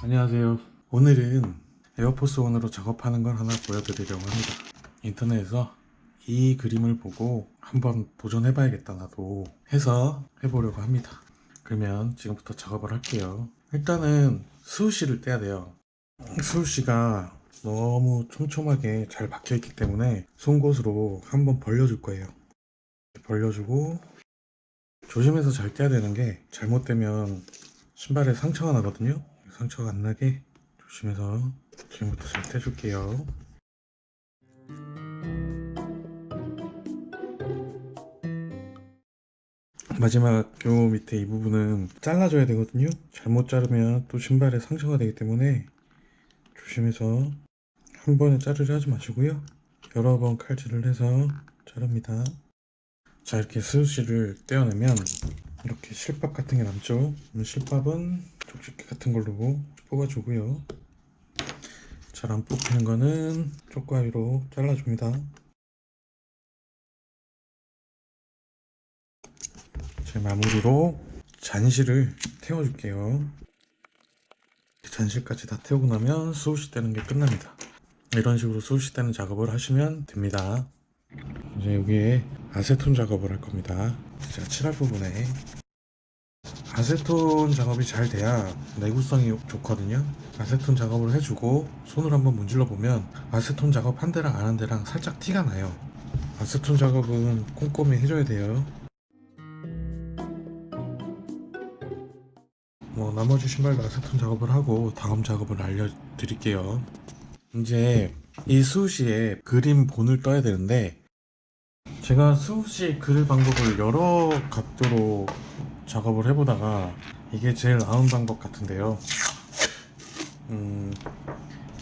안녕하세요. 오늘은 에어포스 원으로 작업하는 걸 하나 보여드리려고 합니다. 인터넷에서 이 그림을 보고 한번 도전해봐야겠다 나도 해서 해보려고 합니다. 그러면 지금부터 작업을 할게요. 일단은 수우씨를 떼야 돼요. 수우씨가 너무 촘촘하게 잘 박혀있기 때문에 송곳으로 한번 벌려줄 거예요. 벌려주고 조심해서 잘 떼야 되는 게 잘못되면 신발에 상처가 나거든요. 상처가 안 나게 조심해서 지금부터 잘 떼줄게요. 마지막 요 밑에 이 부분은 잘라줘야 되거든요. 잘못 자르면 또 신발에 상처가 되기 때문에 조심해서 한 번에 자르려 하지 마시고요. 여러 번 칼질을 해서 자릅니다. 자, 이렇게 스우시를 떼어내면 이렇게 실밥 같은 게 남죠. 실밥은 촉촉기 같은 걸로 뽑아주고요. 잘 안 뽑히는 거는 쪽가위로 잘라줍니다. 제 마무리로 잔실을 태워줄게요. 잔실까지 다 태우고 나면 수우시 떼는 게 끝납니다. 이런 식으로 수우시 떼는 작업을 하시면 됩니다. 이제 여기에 아세톤 작업을 할 겁니다. 제가 칠할 부분에 아세톤 작업이 잘 돼야 내구성이 좋거든요. 아세톤 작업을 해주고 손을 한번 문질러 보면 아세톤 작업 한 대랑 안 한 대랑 살짝 티가 나요. 아세톤 작업은 꼼꼼히 해줘야 돼요. 나머지 신발도 아세톤 작업을 하고 다음 작업을 알려드릴게요. 이제 이 수우시에 그림 본을 떠야 되는데 제가 수우시 그릴 방법을 여러 각도로 작업을 해보다가 이게 제일 나은 방법 같은데요.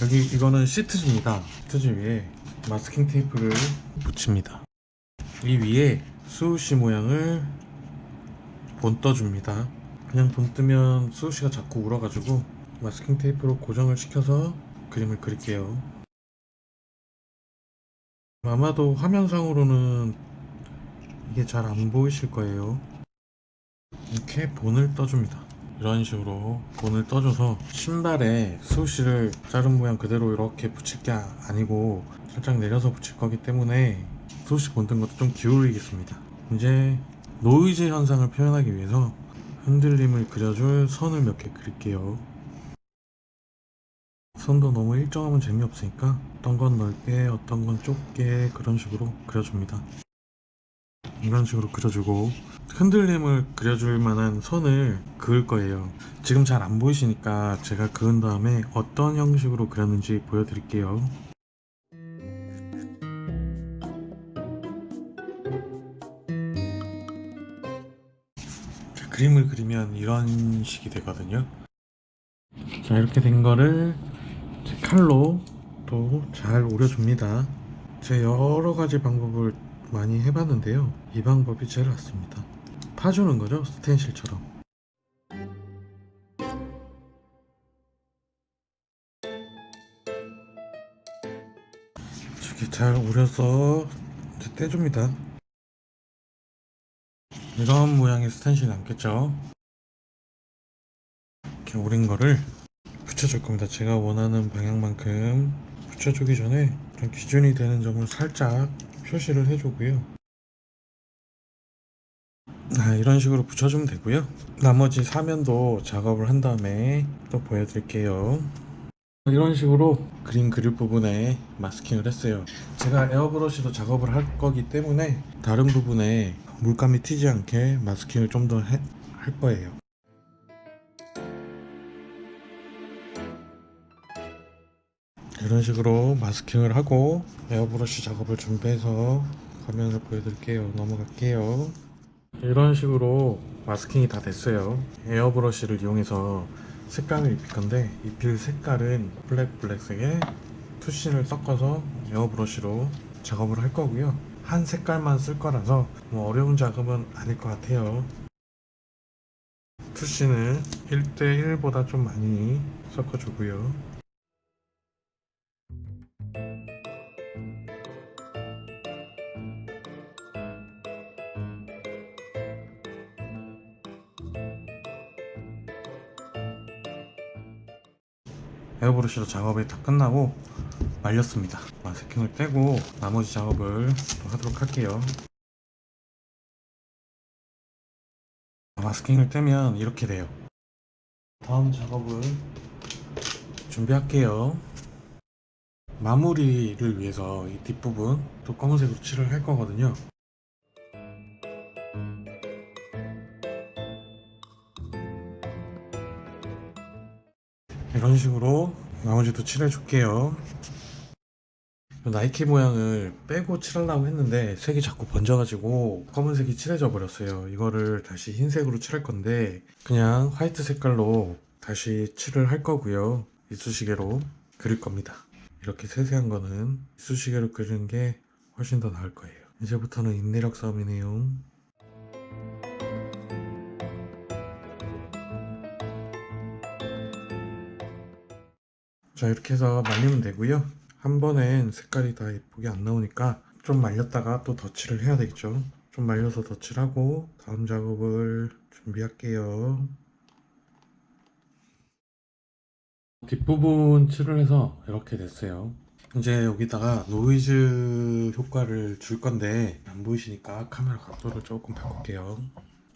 여기 이거는 시트지입니다. 시트지 위에 마스킹 테이프를 붙입니다. 이 위에 수우시 모양을 본 떠줍니다. 그냥 본 뜨면 수우시가 자꾸 울어가지고 마스킹 테이프로 고정을 시켜서 그림을 그릴게요. 아마도 화면상으로는 이게 잘 안 보이실 거예요. 이렇게 본을 떠줍니다. 이런 식으로 본을 떠줘서 신발에 수우시를 자른 모양 그대로 이렇게 붙일 게 아니고 살짝 내려서 붙일 거기 때문에 수우시 본 뜬 것도 좀 기울이겠습니다. 이제 노이즈 현상을 표현하기 위해서 흔들림을 그려줄 선을 몇 개 그릴게요. 선도 너무 일정하면 재미없으니까 어떤 건 넓게 어떤 건 좁게 그런 식으로 그려줍니다. 이런 식으로 그려주고 흔들림을 그려줄 만한 선을 그을 거예요. 지금 잘 안 보이시니까 제가 그은 다음에 어떤 형식으로 그렸는지 보여드릴게요. 자, 그림을 그리면 이런 식이 되거든요. 자, 이렇게 된 거를 제 칼로 또 잘 오려줍니다. 제 여러 가지 방법을 많이 해봤는데요. 이 방법이 제일 낫습니다. 파주는 거죠, 스텐실처럼. 이렇게 잘 오려서 떼줍니다. 이런 모양의 스텐실이 남겠죠. 이렇게 오린 거를 붙여줄 겁니다. 제가 원하는 방향만큼 붙여주기 전에 좀 기준이 되는 점을 살짝 표시를 해주고요. 이런 식으로 붙여주면 되고요. 나머지 사면도 작업을 한 다음에 또 보여드릴게요. 이런 식으로 그림 그릴 부분에 마스킹을 했어요. 제가 에어브러쉬로 작업을 할 거기 때문에 다른 부분에 물감이 튀지 않게 마스킹을 좀 더 할 거예요. 이런 식으로 마스킹을 하고 에어브러쉬 작업을 준비해서 화면을 보여드릴게요. 넘어갈게요. 이런 식으로 마스킹이 다 됐어요. 에어브러쉬를 이용해서 색감을 입힐 건데 입힐 색깔은 블랙색에 투신을 섞어서 에어브러쉬로 작업을 할 거고요. 한 색깔만 쓸 거라서 어려운 작업은 아닐 것 같아요. 투신을 1대1보다 좀 많이 섞어주고요. 에어브러쉬로 작업이 다 끝나고 말렸습니다. 마스킹을 떼고 나머지 작업을 또 하도록 할게요. 마스킹을 떼면 이렇게 돼요. 다음 작업을 준비할게요. 마무리를 위해서 이 뒷부분 또 검은색으로 칠을 할 거거든요. 이런 식으로 나머지도 칠해 줄게요. 나이키 모양을 빼고 칠하려고 했는데 색이 자꾸 번져가지고 검은색이 칠해져 버렸어요. 이거를 다시 흰색으로 칠할 건데 그냥 화이트 색깔로 다시 칠을 할 거고요. 이쑤시개로 그릴 겁니다. 이렇게 세세한 거는 이쑤시개로 그리는 게 훨씬 더 나을 거예요. 이제부터는 인내력 싸움이네요. 자, 이렇게 해서 말리면 되고요. 한 번엔 색깔이 다 예쁘게 안 나오니까 좀 말렸다가 또 덧칠을 해야 되겠죠. 좀 말려서 덧칠하고 다음 작업을 준비할게요. 뒷부분 칠을 해서 이렇게 됐어요. 이제 여기다가 노이즈 효과를 줄 건데 안 보이시니까 카메라 각도를 조금 바꿀게요.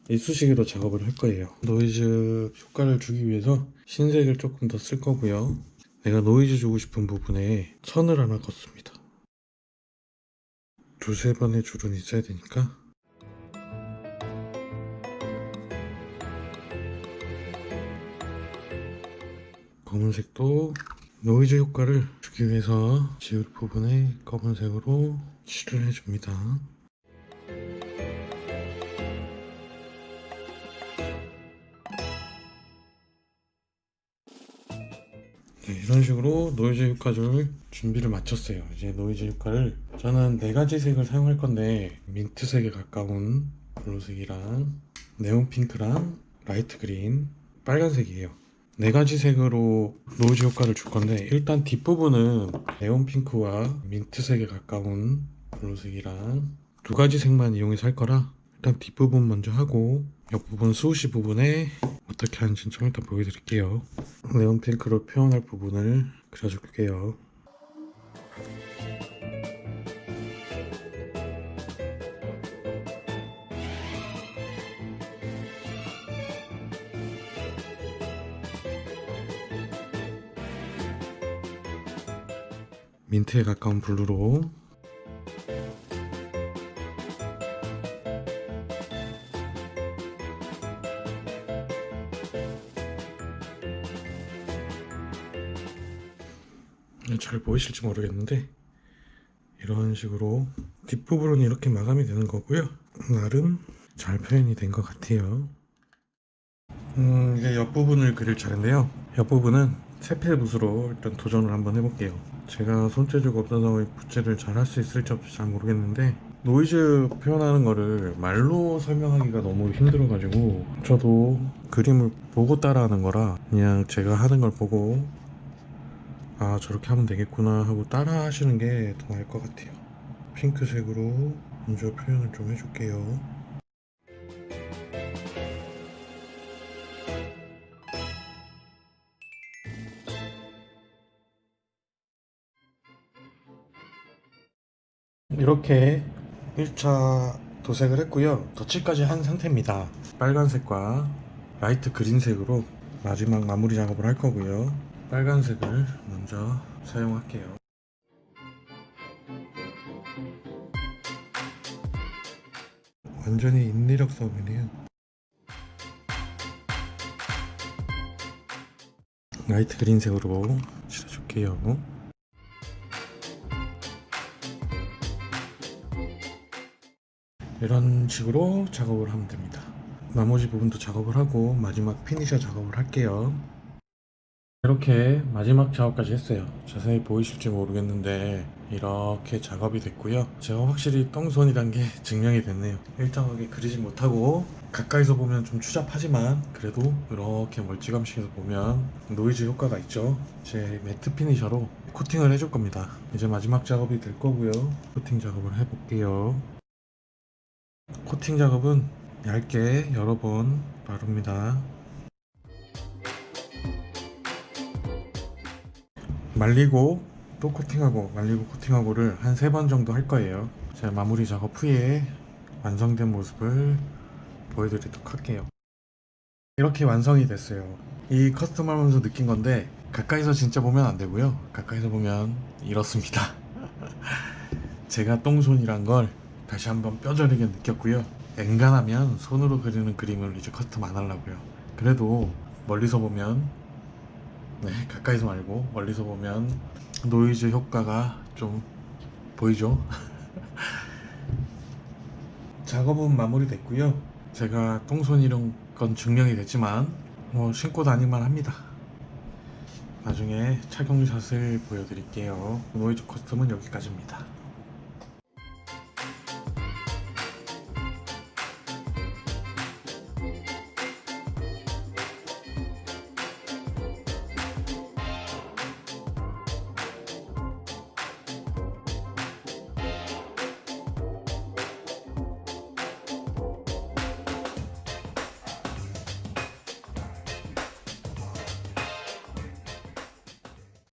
이쑤시개로 작업을 할 거예요. 노이즈 효과를 주기 위해서 흰색을 조금 더 쓸 거고요. 내가 노이즈 주고 싶은 부분에 선을 하나 걷습니다. 두세 번의 줄은 있어야 되니까 검은색도 노이즈 효과를 주기 위해서 지울 부분에 검은색으로 칠을 해줍니다. 네, 이런 식으로 노이즈 효과를 준비를 마쳤어요. 이제 노이즈 효과를 저는 4가지 색을 사용할 건데 민트색에 가까운 블루색이랑 네온핑크랑 라이트 그린, 빨간색이에요. 4가지 색으로 노이즈 효과를 줄 건데 일단 뒷부분은 네온핑크와 민트색에 가까운 블루색이랑 2가지 색만 이용해서 할 거라 일단 뒷부분 먼저 하고 옆부분 스우시 부분에 어떻게 하는지 좀 이따 보여드릴게요. 네온핑크로 표현할 부분을 그려줄게요. 민트에 가까운 블루로 잘 보이실지 모르겠는데 이런 식으로 뒷부분은 이렇게 마감이 되는 거고요. 나름 잘 표현이 된 것 같아요. 이제 옆부분을 그릴 차례인데요. 옆부분은 세필 붓으로 일단 도전을 한번 해볼게요. 제가 손재주가 없어서 붓질을 잘 할 수 있을지 없을지 잘 모르겠는데 노이즈 표현하는 거를 말로 설명하기가 너무 힘들어가지고 저도 그림을 보고 따라하는 거라 그냥 제가 하는 걸 보고 아 저렇게 하면 되겠구나 하고 따라 하시는 게 더 나을 것 같아요. 핑크색으로 먼저 표현을 좀 해줄게요. 이렇게 1차 도색을 했고요. 덧칠까지 한 상태입니다. 빨간색과 라이트 그린색으로 마지막 마무리 작업을 할 거고요. 빨간색을 먼저 사용할게요. 완전히 인내력 싸움이네요. 라이트 그린색으로 칠해줄게요. 이런 식으로 작업을 하면 됩니다. 나머지 부분도 작업을 하고 마지막 피니셔 작업을 할게요. 이렇게 마지막 작업까지 했어요. 자세히 보이실지 모르겠는데 이렇게 작업이 됐고요. 제가 확실히 똥손이란 게 증명이 됐네요. 일정하게 그리지 못하고 가까이서 보면 좀 추잡하지만 그래도 이렇게 멀찌감치해서 보면 노이즈 효과가 있죠. 제 매트 피니셔로 코팅을 해줄 겁니다. 이제 마지막 작업이 될 거고요. 코팅 작업을 해볼게요. 코팅 작업은 얇게 여러 번 바릅니다. 말리고 또 코팅하고 말리고 코팅하고를 한 3번 정도 할 거예요. 제가 마무리 작업 후에 완성된 모습을 보여드리도록 할게요. 이렇게 완성이 됐어요. 이 커스텀 하면서 느낀 건데 가까이서 진짜 보면 안 되고요. 가까이서 보면 이렇습니다. 제가 똥손이란 걸 다시 한번 뼈저리게 느꼈고요. 엔간하면 손으로 그리는 그림을 이제 커스텀 안 하려고요. 그래도 멀리서 보면, 네, 가까이서 말고 멀리서 보면 노이즈 효과가 좀 보이죠? 작업은 마무리됐고요. 제가 똥손 이런 건 증명이 됐지만 신고 다닐만 합니다. 나중에 착용샷을 보여드릴게요. 노이즈 커스텀은 여기까지입니다.